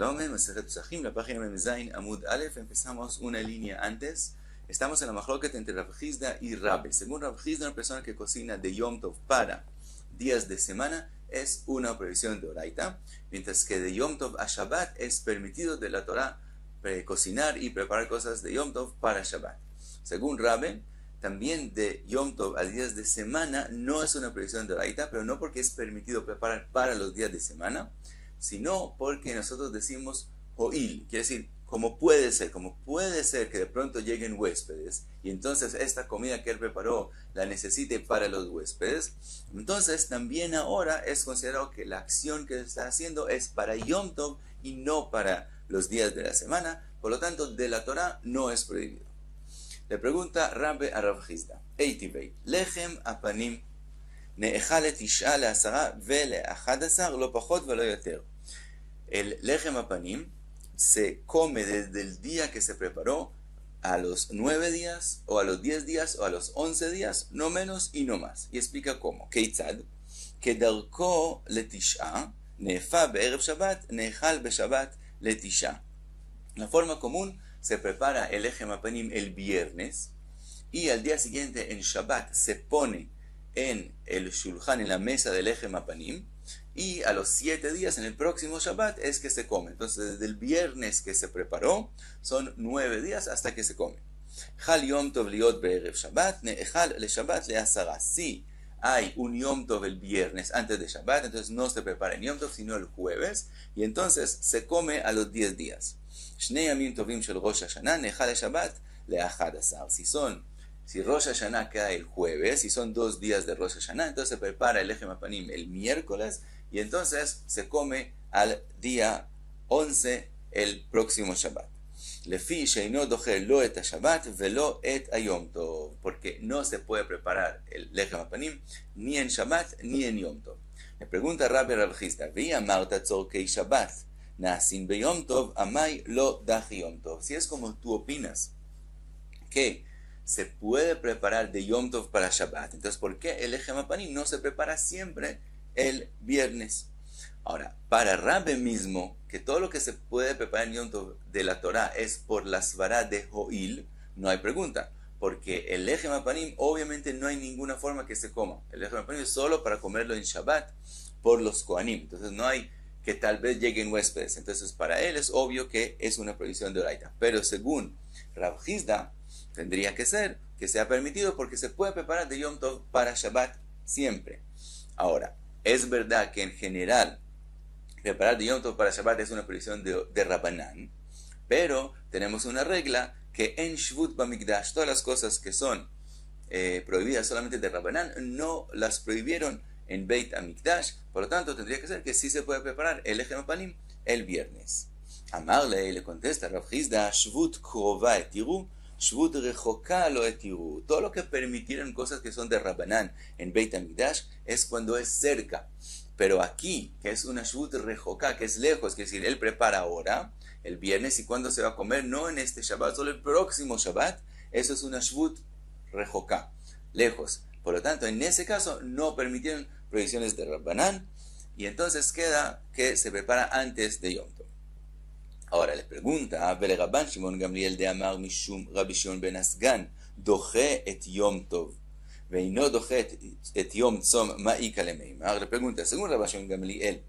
Shalom, Masechet Pesachim, la página Memzain Amud Aleph. Empezamos una línea antes. Estamos en la mahloket entre Rav Hizda y Rabbe. Según Rav Hizda, una persona que cocina de Yom Tov para días de semana es una prohibición de Oraita, mientras que de Yom Tov a Shabbat es permitido de la Torah cocinar y preparar cosas de Yom Tov para Shabbat. Según Rabbe, también de Yom Tov a días de semana no es una prohibición de Oraita, pero no porque es permitido preparar para los días de semana, sino porque nosotros decimos ho'il, quiere decir, como puede ser que de pronto lleguen huéspedes y entonces esta comida que él preparó la necesite para los huéspedes, entonces también ahora es considerado que la acción que está haciendo es para Yom Tov y no para los días de la semana, por lo tanto de la Torah no es prohibido. Le pregunta Rabbe a Rav Hizda, Eitivei, lechem apanim ne'echal letish'a le'asara ve'le'achadasar lo pachot ve'lo yoter. El lechem apanim se come desde el día que se preparó a los 9 días, o a los 10 días, o a los 11 días, no menos y no más. Y explica cómo. Keitzad, kedarko letish'a, nefa be'erev Shabbat, nechal be'Shabbat letish'a. La forma común se prepara el lechem apanim el viernes, y al día siguiente en Shabbat se pone en el shulchan, en la mesa del lechem apanim, y a los 7 días en el próximo Shabbat es que se come. Entonces desde el viernes que se preparó son 9 días hasta que se come. Chal Yom Tov liot be'erev Shabbat, ne'echal le Shabbat le'asara. Si hay un Yom Tov el viernes antes de Shabbat, entonces no se prepara en Yom Tov sino el jueves, y entonces se come a los 10 días. Shnei yamim tovim shel Rosh Hashanah, ne'echal le Shabbat le'achadasar. Si Rosh Hashanah queda el jueves, si son 2 días de Rosh Hashanah, entonces se prepara el lechem apanim el miércoles, y entonces se come al día 11 el próximo Shabbat. Lefi sheino doche lo et Shabbat velo et Yom Tov, porque no se puede preparar el lechem apanim ni en Shabbat ni en Yom Tov. Le pregunta Rabbi Rav Hizda, vi amarta tzorkei Shabbat nasin be Yom Tov, amai lo dachi Yom Tov. Si es como tú opinas que se puede preparar de Yom Tov para Shabbat, entonces ¿por qué el lechem apanim no se prepara siempre el viernes? Ahora, para Rabbe mismo, que todo lo que se puede preparar en Yom Tov de la Torah es por la svara de Ho'il, no hay pregunta, porque el lechem apanim obviamente no hay ninguna forma que se coma. El lechem apanim es solo para comerlo en Shabbat por los Kohanim, entonces no hay que tal vez lleguen huéspedes, entonces para él es obvio que es una prohibición de Oraita. Pero según Rav Hizda, tendría que ser que sea permitido porque se puede preparar de Yom Tov para Shabbat siempre. Ahora, es verdad que en general preparar de Yom Tov para Shabbat es una prohibición de Rabbanán, pero tenemos una regla que en Shvut Bamikdash, todas las cosas que son prohibidas solamente de Rabbanán, no las prohibieron en Beit Hamikdash, por lo tanto tendría que ser que sí se puede preparar el lechem apanim el viernes. Amarle le contesta Rav Hizda, Shvut krova etiru, Shvut rechoka lo etiru. Todo lo que permitieron cosas que son de Rabbanán en Beit HaMikdash es cuando es cerca. Pero aquí, que es una Shvut rechoka, que es lejos, que es decir, él prepara ahora, el viernes, y cuando se va a comer, no en este Shabbat, solo el próximo Shabbat, eso es una Shvut rechoka, lejos. Por lo tanto, en ese caso, no permitieron prohibiciones de Rabbanán, y entonces queda que se prepara antes de Yom Tov. Ahora le pregunta, Rabban Shimon Gamliel de Amar Mishum Rabbi Shimon ben Asgan, doche et Yom Tov, veino doche et Yom Tzom ma'ika lemeimar. Le pregunta, según Rabbi Shimon Gamliel,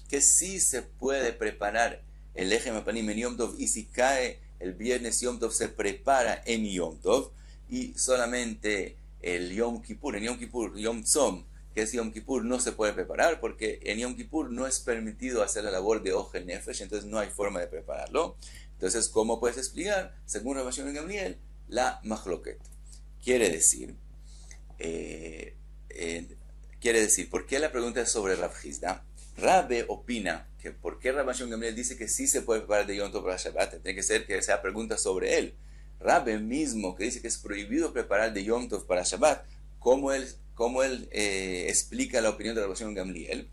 que sí se puede preparar el lechem apanim en Yom Tov, y si cae el viernes Yom Tov se prepara en Yom Tov, y solamente el Yom Kippur, en Yom Kippur, Yom Tzom, que es Yom Kippur, no se puede preparar porque en Yom Kippur no es permitido hacer la labor de Ojel Nefesh, entonces no hay forma de prepararlo. Entonces, ¿cómo puedes explicar, según Rabbi Shimon Gamliel, la mahloket? Quiere decir, ¿por qué la pregunta es sobre Rav Hizda? Rabbe opina que ¿por qué Rabbi Shimon Gamliel dice que sí se puede preparar de Yom Tov para Shabbat? Tiene que ser que sea pregunta sobre él. Rabbe mismo, que dice que es prohibido preparar de Yom Tov para Shabbat, ¿cómo él explica la opinión de Rabbi Shimon Gamliel?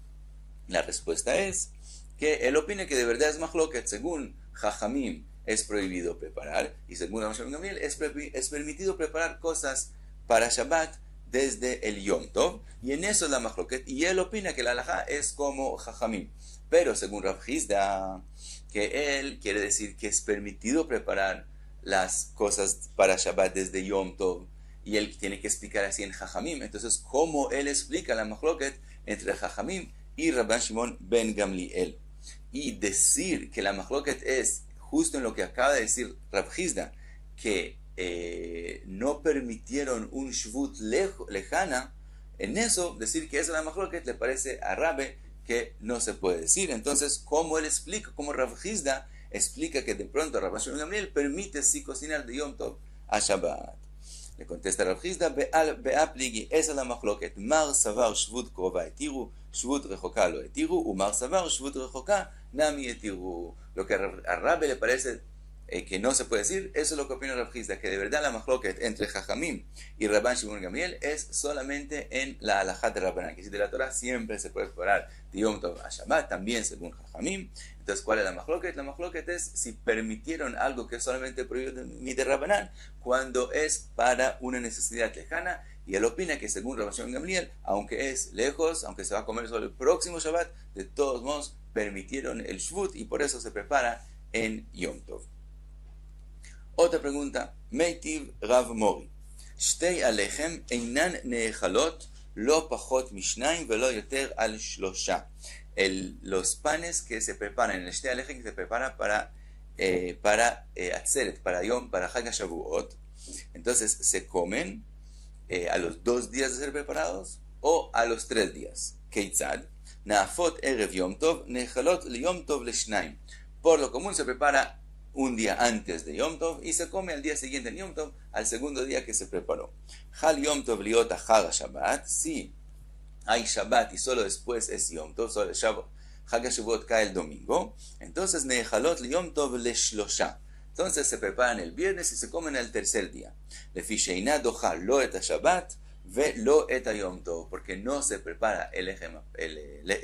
La respuesta es que él opina que de verdad es mahloket. Según Jajamim es prohibido preparar, y según Rabbi Shimon Gamliel es permitido preparar cosas para Shabbat desde el Yom Tov, y en eso es la mahloket, y él opina que la halajá es como Jajamim. Pero según Rav Hizda, que él quiere decir que es permitido preparar las cosas para Shabbat desde Yom Tov, y él tiene que explicar así en Jajamim. Entonces, ¿cómo él explica la mahloket entre Jajamim y Rabban Shimon ben Gamliel? Y decir que la mahloket es justo en lo que acaba de decir Rav Hizda, que no permitieron un shvut lejana, en eso decir que esa es la mahloket le parece a Rabbe que no se puede decir. Entonces, ¿cómo él explica? ¿Cómo Rav Hizda explica que de pronto Rabban Shimon ben Gamliel permite sí cocinar de Yom Tov a Shabbat? Le contesta Rav Hizda, be'apligi, esa es la mahloket. Mar savar shvut krova etiru, shvut rechoka lo etiru, u mar savar shvut rechoka nami etiru. Lo que a Rabbe le parece que no se puede decir, eso es lo que opina Rav Hizda, que de verdad la mahloket entre Jajamim y Rabban Shimon Gamliel es solamente en la halajá de Rabbanan, que si de la Torah siempre se puede preparar de Yom Tov a Shabbat, también según Jajamim. Entonces, ¿cuál es la mahloket? La mahloket es si permitieron algo que es solamente prohibido de Rabbanan cuando es para una necesidad lejana, y él opina que según Rabban Shimon Gamliel, aunque es lejos, aunque se va a comer solo el próximo Shabbat, de todos modos permitieron el shvut y por eso se prepara en Yom Tov. Otra pregunta, Meitiv Rav Mori, Shtei alechem einan neechalot lo pachot mishnayim velo yoter al shlosha. Los panes que se preparan en el Shtei alechem, que se prepara para Atzeret, para Chag HaShavuot, entonces se comen a los 2 días de ser preparados o a los 3 días. Keitzad, naafot erev Yom Tov, neechalot le Yom Tov le shnayim. Por lo común se prepara un día antes de Yom Tov y se come al día siguiente en Yom Tov, al segundo día que se preparó. Hal Yom Tov liot achar Shabbat, si hay Shabbat y solo después es Yom Tov, solo Chag HaShavuot cae el domingo, entonces neechalot le Yom Tov le shlosha. Entonces se preparan el viernes y se comen el tercer día. Lefi sheina docha lo et Shabbat ve lo et Yom Tov, porque no se prepara el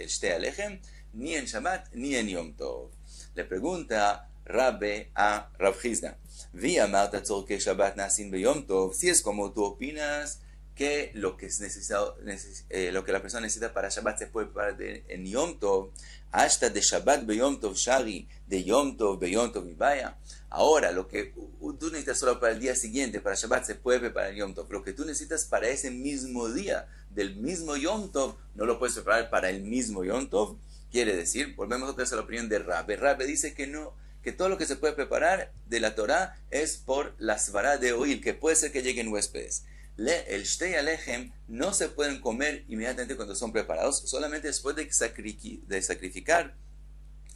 Shtei alechem ni en Shabbat ni en Yom Tov. Le pregunta Rabbe a Rav Hizda, vi amarta tzorkei Shabbat nasin beyom tov, si es como tú opinas que lo que la persona necesita para Shabbat se puede preparar en Yom Tov, hasta de Shabbat beyom tov shari, de Yom Tov beyom tov vaya. Ahora, lo que tú necesitas solo para el día siguiente, para Shabbat se puede preparar en Yom Tov. Lo que tú necesitas para ese mismo día, del mismo Yom Tov, no lo puedes preparar para el mismo Yom Tov. Quiere decir, volvemos otra vez a la opinión de Rabbe. Rabbe dice que no, que todo lo que se puede preparar de la Torah es por la svara de oil, que puede ser que lleguen huéspedes. El Shtei alechem no se pueden comer inmediatamente cuando son preparados, solamente después de sacrificar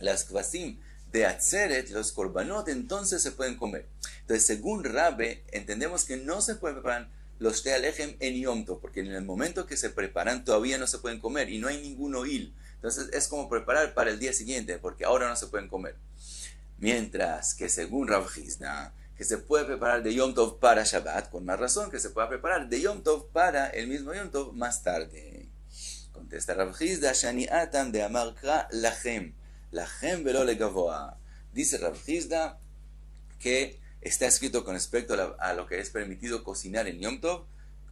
las kvasim de Atzeret, los korbanot, entonces se pueden comer. Entonces, según Rabbe, entendemos que no se puede preparar los Shtei alechem en Yom Tov, porque en el momento que se preparan todavía no se pueden comer y no hay ningún oil. Entonces es como preparar para el día siguiente, porque ahora no se pueden comer. Mientras que según Rav Hizda, que se puede preparar de Yom Tov para Shabbat, con más razón que se pueda preparar de Yom Tov para el mismo Yom Tov más tarde. Contesta Rav Hizda, Shani atam de amar kra lachem velo legavoa. Dice Rav Hizda que está escrito con respecto a lo que es permitido cocinar en Yom Tov,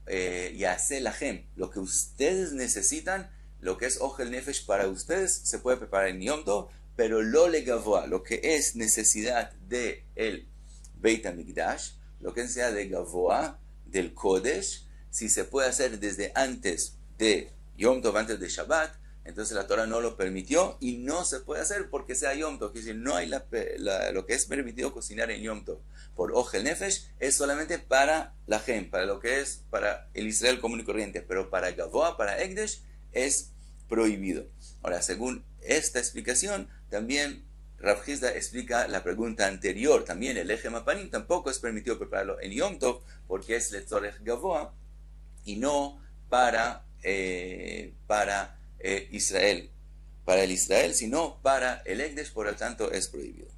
y hace lachem, lo que ustedes necesitan, lo que es Ochel Nefesh para ustedes, se puede preparar en Yom Tov, pero lo legavoa, lo que es necesidad de el Beit HaMikdash, lo que es necesidad de Gavoa, del Kodesh, si se puede hacer desde antes de Yom Tov, antes de Shabbat, entonces la Torah no lo permitió y no se puede hacer porque sea Yom Tov. Es decir, no hay lo que es permitido cocinar en Yom Tov por Ochel Nefesh es solamente para la Gem, para lo que es para el Israel común y corriente, pero para Gavoa, para Ekdesh, es prohibido. Ahora, según esta explicación, también Rav Hizda explica la pregunta anterior. También el Lechem Apanim tampoco es permitido prepararlo en Yom Tov porque es Letzorech Gavoa y no para Israel, para el Israel, sino para el Ekdesh, por lo tanto es prohibido.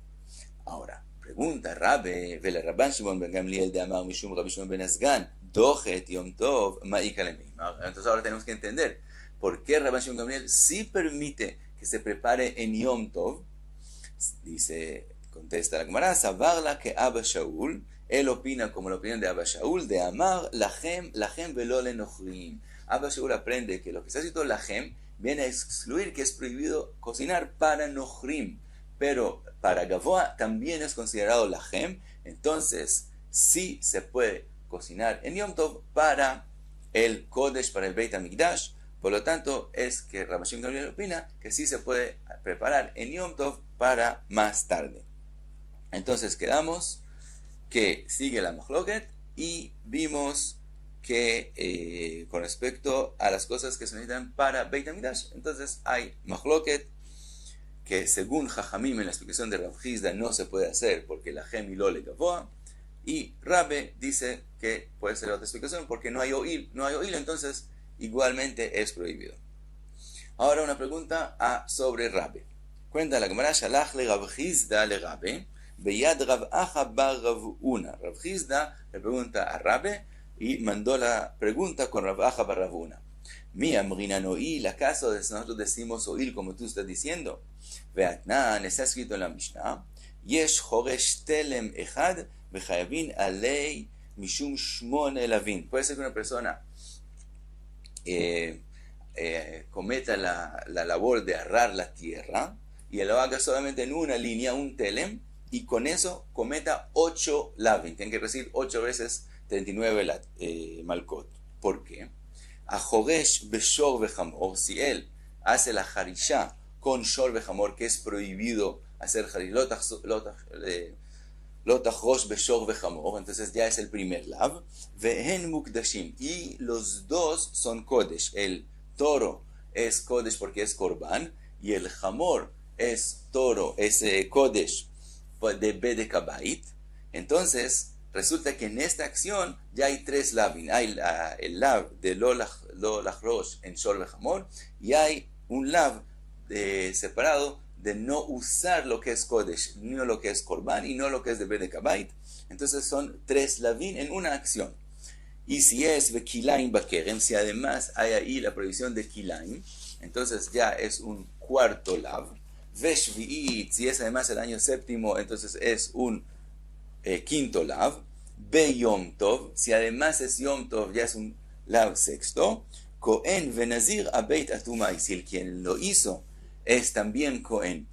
Ahora, pregunta Rabbe, Vele Rabban Shimon ben Gamliel de Amar Mishum Rabbi Shimon ben Azgan, Dochet Yom Tov Ma'ika Lemim. Entonces ahora tenemos que entender por qué Rabban Shimon ben Gamliel sí permite que se prepare en Yom Tov. Dice, contesta la Gemara, Savarla que Abba Shaul, Él opina como la opinión de Abba Shaul, de Amar, Lachem velo lenochrim. Abba Shaul aprende que lo que está escrito Lachem viene a excluir que es prohibido cocinar para nochrim, pero para Gavoa también es considerado Lachem, entonces sí se puede cocinar en Yom Tov para el Kodesh, para el Beit HaMikdash. Por lo tanto, es que Rabbi Shimon Gamliel opina que sí se puede preparar en Yom Tov para más tarde. Entonces quedamos que sigue la Mahloket y vimos que con respecto a las cosas que se necesitan para Beit HaMikdash, entonces hay Mahloket que según Jajamim en la explicación de Rav Hizda no se puede hacer porque la Gem lo le gavoa, y Rabbe dice que puede ser otra explicación porque no hay oil, entonces igualmente es prohibido. Ahora una pregunta sobre Rabbe. Cuenta la Gemara, Shalach le Rav Hizda le Rabbe, Beyad Rav Acha bar Rav Una. Rav Hizda le pregunta a Rabbe y mandó la pregunta con Rav Acha bar Rav Una. Mi amrinan oil, ¿acaso nosotros decimos oil como tú estás diciendo? Veatnan, está escrito en la Mishnah, Yesh choresh telem echad vechayavin alei mishum shmon elavin. Puede ser que una persona cometa la labor de arar la tierra y lo haga solamente en una línea, un telem, y con eso cometa 8 lavin. Tienen que recibir 8 veces 39 malkot. ¿Por qué? A joresh beshor vechamor, si él hace la harisha con shor vejamor, que es prohibido hacer harish, lotach beshor vejamor, entonces ya es el primer lav, vehen mukdashim, y los dos son kodesh. El toro es kodesh porque es korban, y el jamor es toro, es kodesh de bedek habait. Entonces resulta que en esta acción ya hay 3 lavin. Hay el lav de lo lachrosh en shor vejamor, y hay un lav separado de no usar lo que es Kodesh, no lo que es Korban y no lo que es de Bedek Habait. Entonces son 3 lavin en una acción. Y si es Bekilaim Bakerem, si además hay ahí la prohibición de Kilaim, entonces ya es un cuarto lav. Veshvi'it, si es además el año séptimo, entonces es un quinto lav. Be Yom Tov, si además es Yom Tov, ya es un lav sexto. Cohen venazir abeit atumai, si el quien lo hizo es también Cohen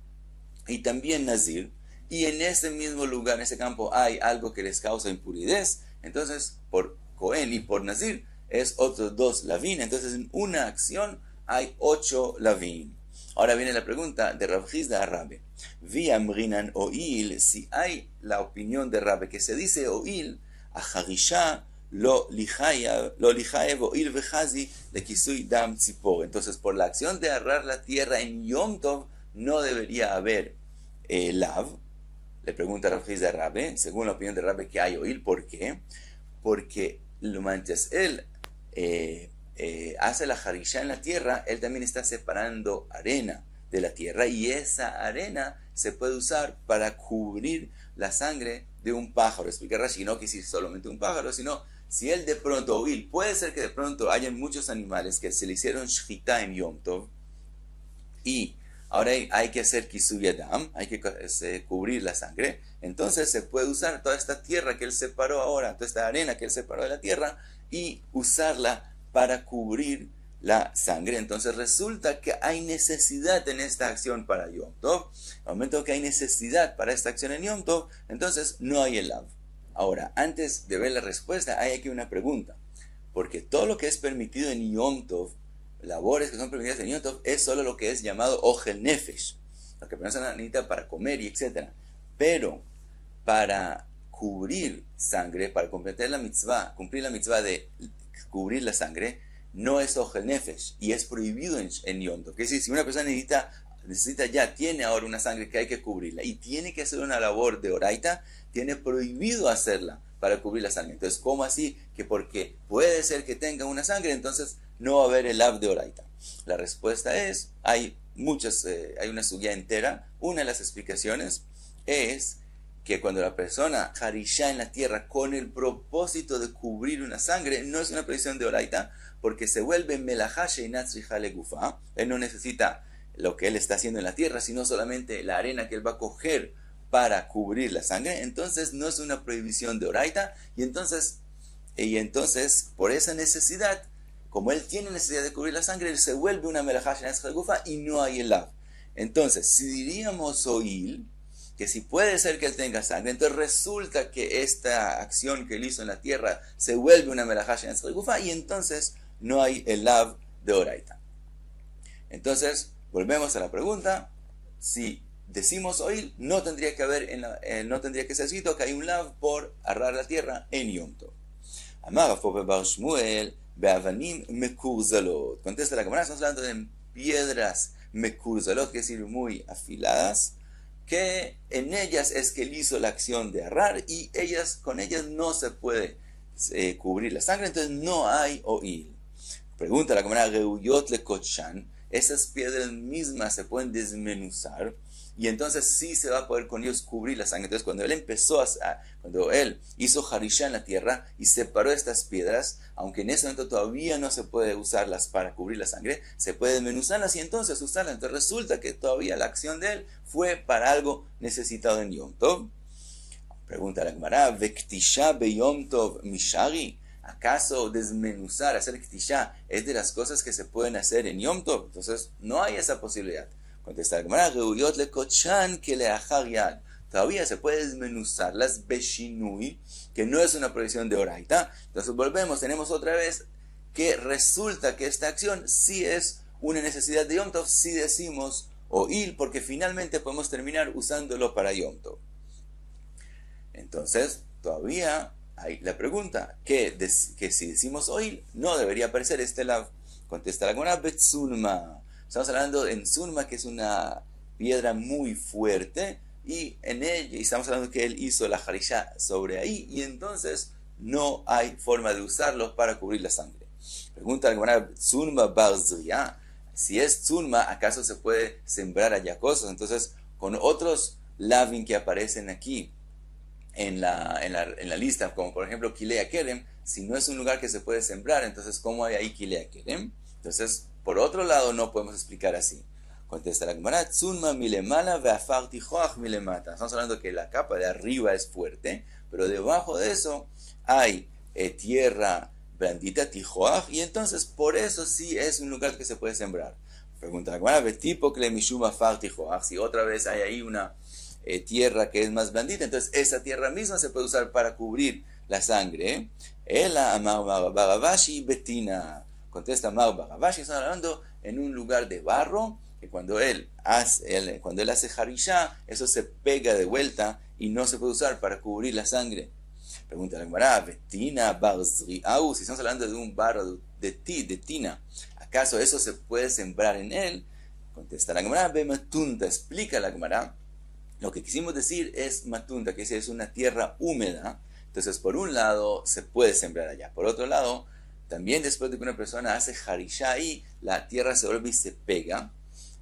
y también Nazir, y en ese mismo lugar, en ese campo, hay algo que les causa impurez, entonces por Cohen y por Nazir es otros 2 lavin, entonces en una acción hay 8 lavin. Ahora viene la pregunta de Rav Hizda a Rabbe. Vi amrinan oil, si hay la opinión de Rabbe que se dice oil, a harisha lo lijaev oil vejazi le kisui dam tzipor. Entonces, por la acción de arar la tierra en Yom Tov, no debería haber lav. Le pregunta Rav Hizda a Rabbe, según la opinión de Rabbe, que hay oil. ¿Por qué? Porque mientras él hace la harisha en la tierra, él también está separando arena de la tierra, y esa arena se puede usar para cubrir la sangre de un pájaro. Explica Rashi, no que si solamente un pájaro, sino si él de pronto, oil, puede ser que de pronto hayan muchos animales que se le hicieron shchita en Yom Tov, y ahora hay que hacer kisui adam, hay que cubrir la sangre, entonces se puede usar toda esta tierra que él separó ahora, toda esta arena que él separó de la tierra, y usarla para cubrir la sangre. Entonces resulta que hay necesidad en esta acción para Yom Tov. Al momento que hay necesidad para esta acción en Yom Tov, entonces no hay el lav. Ahora, antes de ver la respuesta, hay aquí una pregunta, porque todo lo que es permitido en Yom Tov, labores que son permitidas en Yom Tov, es solo lo que es llamado Ojel Nefesh, lo que la persona necesita para comer y etc. Pero para cubrir sangre, para cumplir la mitzvah de cubrir la sangre, no es Ojel Nefesh, y es prohibido en Yom Tov. Es decir, si una persona necesita ya, tiene ahora una sangre que hay que cubrirla, y tiene que hacer una labor de oraita, tiene prohibido hacerla para cubrir la sangre. Entonces, ¿cómo así? Que porque puede ser que tenga una sangre, entonces no va a haber el lav de oraita. La respuesta es, hay una sugya entera. Una de las explicaciones es que cuando la persona harisha en la tierra con el propósito de cubrir una sangre, no es una prohibición de oraita, porque se vuelve melajá sheinat tzricha legufa. Él no necesita lo que él está haciendo en la tierra, sino solamente la arena que él va a coger para cubrir la sangre, entonces no es una prohibición de oraita, y entonces por esa necesidad, como él tiene necesidad de cubrir la sangre, él se vuelve una melajá shenetzach gufa y no hay el lav. Entonces, si diríamos oil, que si puede ser que él tenga sangre, entonces resulta que esta acción que él hizo en la tierra se vuelve una melajá shenetzach gufa y entonces no hay el lav de oraita. Entonces, volvemos a la pregunta, si decimos oil, no tendría que ser escrito que hay un lav por arrar la tierra en Yom Tov. Amar Rav Papa bar Shmuel be'avanim mekurzalot. Contesta la Gemara, estamos hablando de piedras mekurzalot, que es decir, muy afiladas, que en ellas es que él hizo la acción de arrar y con ellas no se puede cubrir la sangre, entonces no hay oil. Pregunta la Gemara, reuyot le kochan, esas piedras mismas se pueden desmenuzar y entonces sí se va a poder con ellos cubrir la sangre. Entonces cuando él hizo harisha en la tierra y separó estas piedras, aunque en ese momento todavía no se puede usarlas para cubrir la sangre, se puede desmenuzarlas y entonces usarlas. Entonces resulta que todavía la acción de él fue para algo necesitado en Yom Tov. Pregunta la Gemara, vektisha be Yom Tov mishari. ¿Acaso desmenuzar, hacer ktisha, es de las cosas que se pueden hacer en Yom Tov? Entonces no hay esa posibilidad. Contesta la Gemara, reuyot le kochan que le achar yad. Todavía se puede desmenuzarlas beshinui, que no es una prohibición de oraita. Entonces volvemos, tenemos otra vez que resulta que esta acción sí es una necesidad de Yom Tov, si decimos oil, porque finalmente podemos terminar usándolo para Yom Tov. Entonces, todavía hay la pregunta, que si decimos oil, no debería aparecer este lav. Contesta la Gemara, betzunma. Estamos hablando en Sunma, que es una piedra muy fuerte, y en ella, y estamos hablando que él hizo la harisha sobre ahí, y entonces no hay forma de usarlos para cubrir la sangre. Pregunta la Gemara, Sunma bar Zriya. Si es Sunma, ¿acaso se puede sembrar allá cosas? Entonces, con otros lavin que aparecen aquí, en la lista, como por ejemplo Kilea Kerem, si no es un lugar que se puede sembrar, entonces ¿cómo hay ahí Kilea Kerem? Entonces, por otro lado, no podemos explicar así. Contesta la Gemara, Tzunma milemala ve'afar tijoach milemata. Estamos hablando que la capa de arriba es fuerte, pero debajo de eso hay tierra blandita, tijoach, y entonces por eso sí es un lugar que se puede sembrar. Pregunta la Gemara, ve'tipo kle mishum afar tijoach. Si otra vez hay ahí una tierra que es más blandita, entonces esa tierra misma se puede usar para cubrir la sangre. Ela amar baravashi betina. Contesta Mar Baravashi, estamos hablando en un lugar de barro, que cuando él hace harisha, eso se pega de vuelta y no se puede usar para cubrir la sangre. Pregunta la Gemara, betina barzriau, si estamos hablando de un barro de tina, ¿acaso eso se puede sembrar en él? Contesta la Gemara, bematunta, explica la Gemara. Lo que quisimos decir es matunta, que es una tierra húmeda. Entonces, por un lado, se puede sembrar allá. Por otro lado, también después de que una persona hace harisha ahí, la tierra se vuelve y se pega.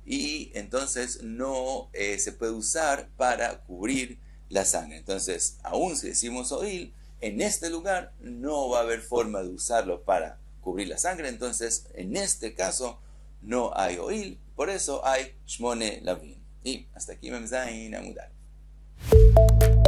Y entonces no se puede usar para cubrir la sangre. Entonces, aún si decimos oil, en este lugar no va a haber forma de usarlo para cubrir la sangre. Entonces, en este caso, no hay oil. Por eso hay shmone lavin. Y hasta aquí Mem Zayin Amud Aleph.